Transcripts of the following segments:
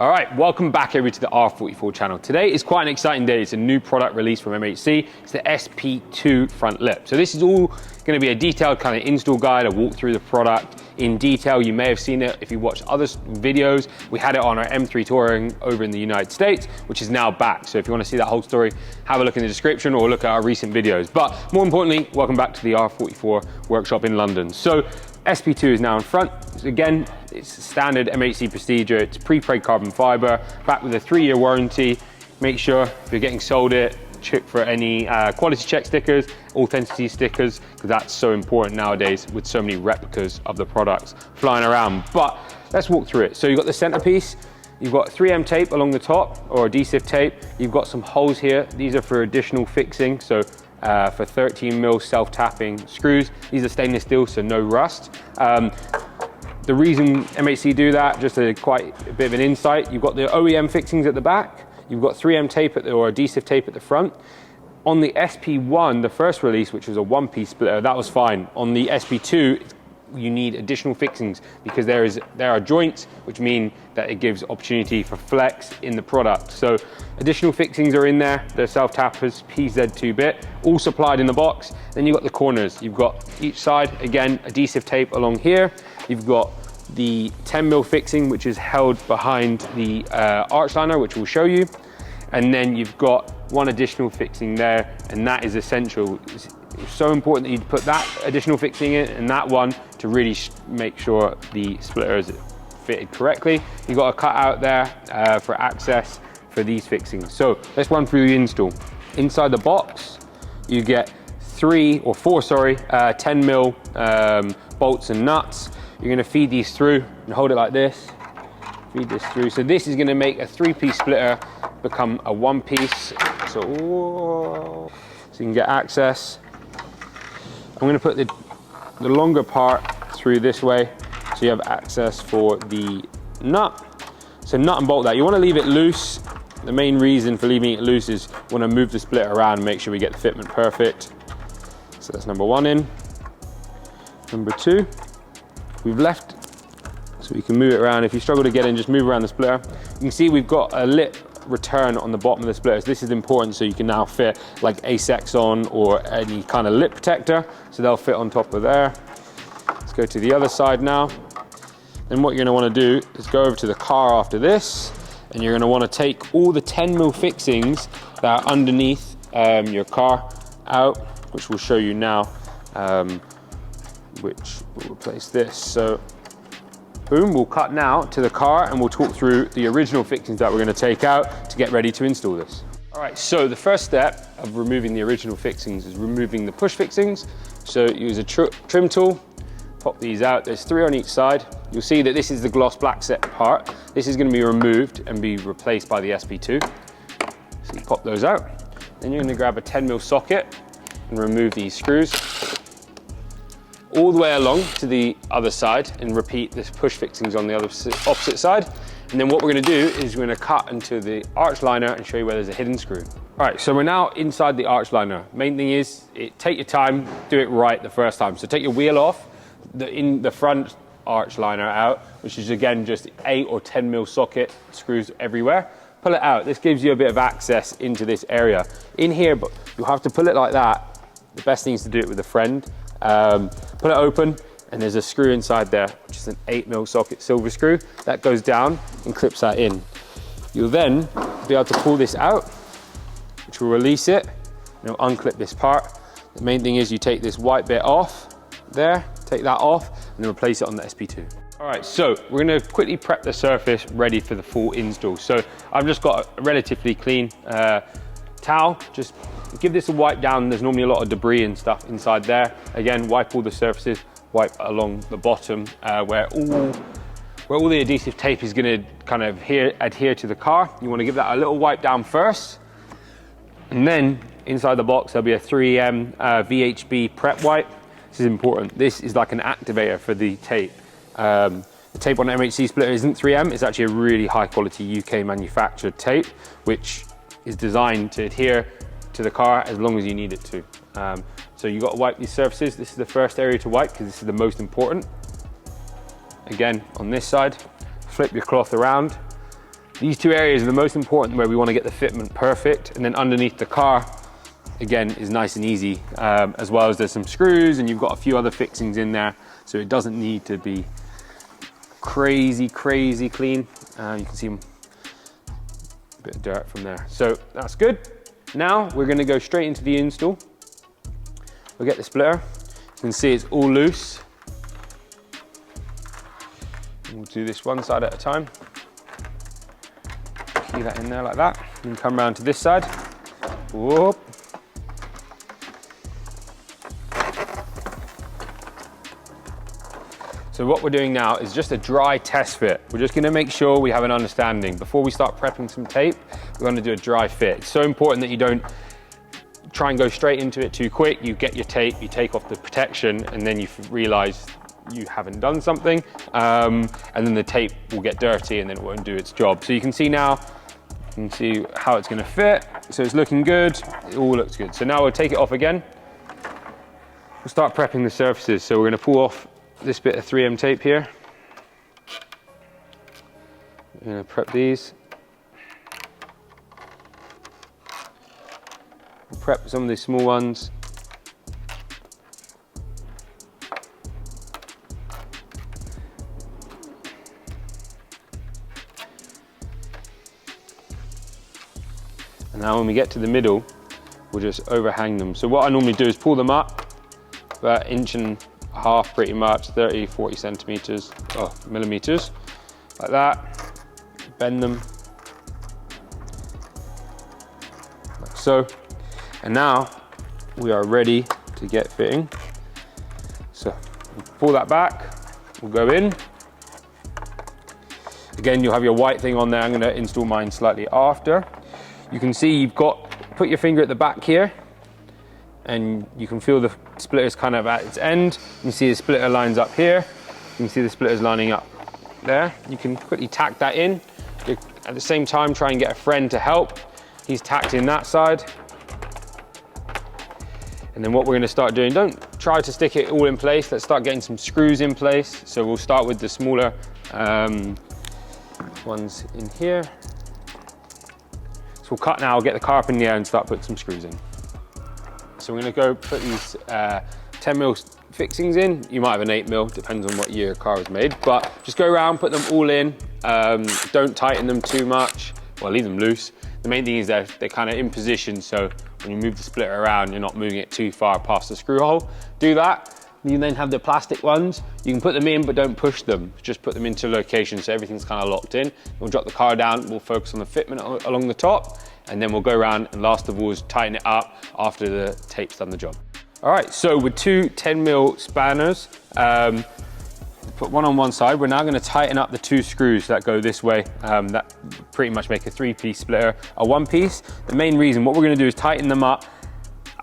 All right, welcome back everybody to the R44 channel. Today is quite an exciting day. It's a new product release from MHC. It's the SP2 front lip. So this is all going to be a detailed kind of install guide, a walk through the product in detail. You may have seen it if you watched other videos. We had it on our M3 touring over in the United States, which is now back. So if you want to see that whole story, have a look in the description or look at our recent videos. But more importantly, welcome back to the R44 workshop in London. So SP2 is now in front. Again, it's a standard MHC procedure. It's pre-preg carbon fiber, back with a 3-year warranty. Make sure if you're getting sold it, check for any quality check stickers, authenticity stickers, because that's so important nowadays with so many replicas of the products flying around. But let's walk through it. So you've got the centerpiece, you've got 3M tape along the top, or adhesive tape. You've got some holes here. These are for additional fixing. So for 13mm self-tapping screws. These are stainless steel, so no rust. The reason MHC do that, just quite a bit of an insight, you've got the OEM fixings at the back, you've got 3M tape or adhesive tape at the front. On the SP1, the first release, which was a one-piece splitter, that was fine. On the SP2, you need additional fixings because there are joints, which mean that it gives opportunity for flex in the product. So additional fixings are in there. They're self-tappers, PZ2 bit, all supplied in the box. Then you've got the corners. You've got each side, again, adhesive tape along here. You've got the 10mm fixing, which is held behind the arch liner, which we'll show you. And then you've got one additional fixing there, and that is essential. It's so important that you put that additional fixing in and that one to really make sure the splitter is fitted correctly. You've got a cutout there for access for these fixings. So let's run through the install. Inside the box, you get 10mm bolts and nuts. You're gonna feed these through and hold it like this. Feed this through. So this is gonna make a 3-piece splitter become a 1-piece. So you can get access. I'm going to put the longer part through this way so you have access for the nut. So nut and bolt that. You want to leave it loose. The main reason for leaving it loose is you want to move the splitter around and make sure we get the fitment perfect. So that's number 1 in. Number 2, we've left so we can move it around. If you struggle to get in, just move around the splitter. You can see we've got a lip return on the bottom of the splitters. This is important so you can now fit like Asex on or any kind of lip protector, so they'll fit on top of there. Let's go to the other side now. Then what you're going to want to do is go over to the car after this, and you're going to want to take all the 10mm fixings that are underneath your car out, which we'll show you now, which will replace this. So boom, we'll cut now to the car and we'll talk through the original fixings that we're going to take out to get ready to install this. All right, so the first step of removing the original fixings is removing the push fixings. So use a trim tool, pop these out. There's 3 on each side. You'll see that this is the gloss black set part. This is going to be removed and be replaced by the SP2. So you pop those out. Then you're going to grab a 10mm socket and remove these screws all the way along to the other side and repeat this push fixings on the opposite side. And then what we're gonna do is we're gonna cut into the arch liner and show you where there's a hidden screw. All right, so we're now inside the arch liner. Main thing is, take your time, do it right the first time. So take your wheel off, in the front arch liner out, which is again just 8 or 10mm socket screws everywhere. Pull it out. This gives you a bit of access into this area. In here, but you'll have to pull it like that. The best thing is to do it with a friend. Pull it open and there's a screw inside there, which is an 8mm socket silver screw that goes down and clips that in. You'll then be able to pull this out, which will release it, and it'll unclip this part. The main thing is you take this white bit off there, take that off, and then replace it on the SP2. All right, so we're gonna quickly prep the surface ready for the full install. So I've just got a relatively clean towel. Just give this a wipe down. There's normally a lot of debris and stuff inside there. Again, wipe all the surfaces, wipe along the bottom where all the adhesive tape is going to kind of adhere to the car. You want to give that a little wipe down first. And then inside the box, there'll be a 3M VHB prep wipe. This is important. This is like an activator for the tape. The tape on the MHC splitter isn't 3M. It's actually a really high quality UK manufactured tape, which is designed to adhere to the car as long as you need it to. So you got to wipe these surfaces. This is the first area to wipe because this is the most important. Again, on this side, flip your cloth around, These two areas are the most important where we want to get the fitment perfect, and then underneath the car, again, is nice and easy, as well as there's some screws and you've got a few other fixings in there, so it doesn't need to be crazy clean. You can see a bit of dirt from there, so that's good. Now we're going to go straight into the install. We'll get the splitter. You can see it's all loose. We'll do this one side at a time. Key that in there like that, and come around to this side. Whoop. So what we're doing now is just a dry test fit. We're just going to make sure we have an understanding. Before we start prepping some tape, we're going to do a dry fit. It's so important that you don't try and go straight into it too quick. You get your tape, you take off the protection, and then you realize you haven't done something, and then the tape will get dirty and then it won't do its job. So you can see now, you can see how it's going to fit. So it's looking good, it all looks good. So now we'll take it off again. We'll start prepping the surfaces. So we're going to pull off this bit of 3M tape here. We're going to prep these. We'll prep some of these small ones. And now when we get to the middle, we'll just overhang them. So what I normally do is pull them up about 1.5 inches pretty much, 30, 40 centimeters, millimeters, like that. Bend them, like so. And now we are ready to get fitting. So we'll pull that back, we'll go in. Again, you'll have your white thing on there. I'm gonna install mine slightly after. You can see you've got, put your finger at the back here, and you can feel the splitter's kind of at its end. You can see the splitter lines up here. You can see the splitter's lining up there. You can quickly tack that in. At the same time, try and get a friend to help. He's tacked in that side. And then what we're gonna start doing, don't try to stick it all in place. Let's start getting some screws in place. So we'll start with the smaller ones in here. We'll cut now, get the car up in the air and start putting some screws in. So we're gonna go put these 10mm fixings in. You might have an 8mm, depends on what year your car was made, but just go around, put them all in. Don't tighten them too much, well, leave them loose. The main thing is they're kind of in position, so when you move the splitter around, you're not moving it too far past the screw hole. Do that. You then have the plastic ones. You can put them in, but don't push them. Just put them into location so everything's kind of locked in. We'll drop the car down, we'll focus on the fitment along the top, and then we'll go around and last of all is tighten it up after the tape's done the job. All right, so with two 10mm spanners, put one on one side, we're now gonna tighten up the two screws that go this way, that pretty much make a 3-piece splitter a 1-piece. The main reason, what we're gonna do is tighten them up.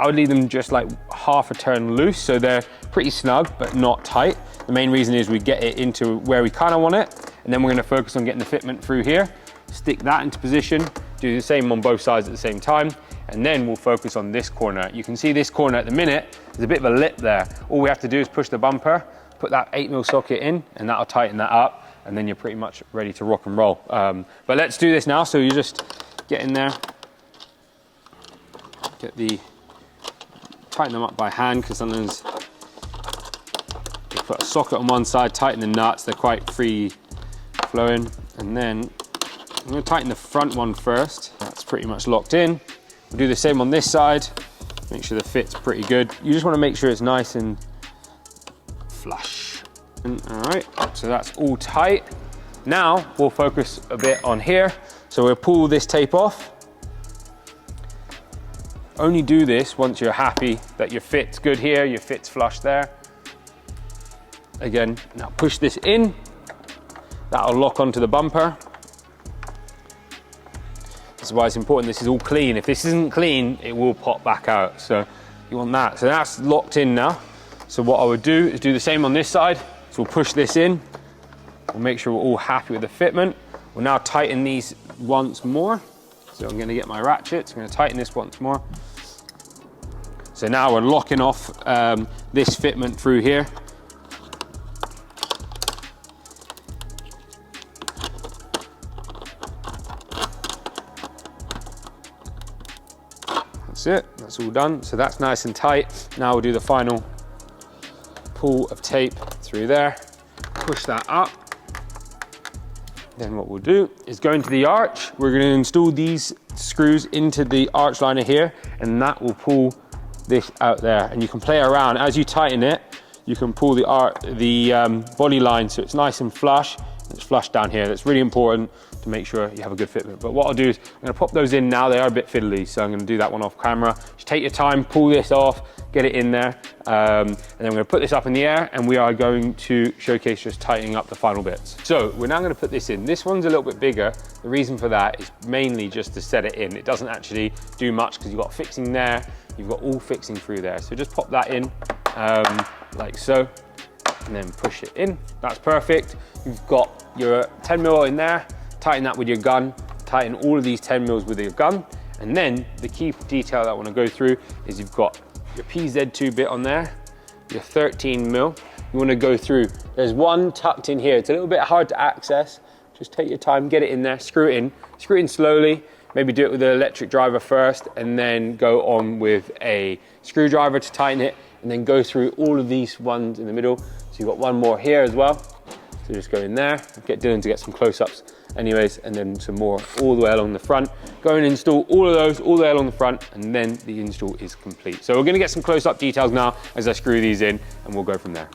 I would leave them just like half a turn loose, so they're pretty snug, but not tight. The main reason is we get it into where we kind of want it, and then we're gonna focus on getting the fitment through here, stick that into position, do the same on both sides at the same time, and then we'll focus on this corner. You can see this corner at the minute, there's a bit of a lip there. All we have to do is push the bumper, put that 8mm socket in, and that'll tighten that up, and then you're pretty much ready to rock and roll. But let's do this now, so you just get in there, tighten them up by hand, because sometimes you put a socket on one side, tighten the nuts, they're quite free flowing, and then I'm going to tighten the front one first. That's pretty much locked in. We'll do the same on this side, make sure the fit's pretty good. You just want to make sure it's nice and flush. All right, so that's all tight. Now we'll focus a bit on here. So we'll pull this tape off. Only do this once you're happy that your fit's good here, your fit's flush there. Again, now push this in. That'll lock onto the bumper. This is why it's important this is all clean. If this isn't clean, it will pop back out. So you want that. So that's locked in now. So what I would do is do the same on this side. So we'll push this in. We'll make sure we're all happy with the fitment. We'll now tighten these once more. So I'm going to get my ratchets. I'm going to tighten this once more. So now we're locking off this fitment through here. That's it, that's all done. So that's nice and tight. Now we'll do the final pull of tape through there, push that up. Then what we'll do is go into the arch. We're gonna install these screws into the arch liner here, and that will pull this out there. And you can play around. As you tighten it, you can pull the body line so it's nice and flush. It's flush down here. That's really important to make sure you have a good fitment. But what I'll do is I'm gonna pop those in now. They are a bit fiddly, so I'm gonna do that one off camera. Just take your time, pull this off, get it in there. And then we're gonna put this up in the air, and we are going to showcase just tightening up the final bits. So we're now gonna put this in. This one's a little bit bigger. The reason for that is mainly just to set it in. It doesn't actually do much because you've got fixing there, you've got all fixing through there. So just pop that in like so, and then push it in. That's perfect. You've got your 10 mil in there. Tighten that with your gun. Tighten all of these 10 mils with your gun. And then the key detail that I want to go through is you've got your PZ2 bit on there, your 13 mil. You want to go through. There's one tucked in here. It's a little bit hard to access. Just take your time, get it in there, screw it in. Screw it in slowly. Maybe do it with an electric driver first, and then go on with a screwdriver to tighten it, and then go through all of these ones in the middle. So you've got one more here as well. So just go in there, get Dylan to get some close-ups anyways, and then some more all the way along the front. Go and install all of those all the way along the front, and then the install is complete. So we're gonna get some close-up details now as I screw these in, and we'll go from there.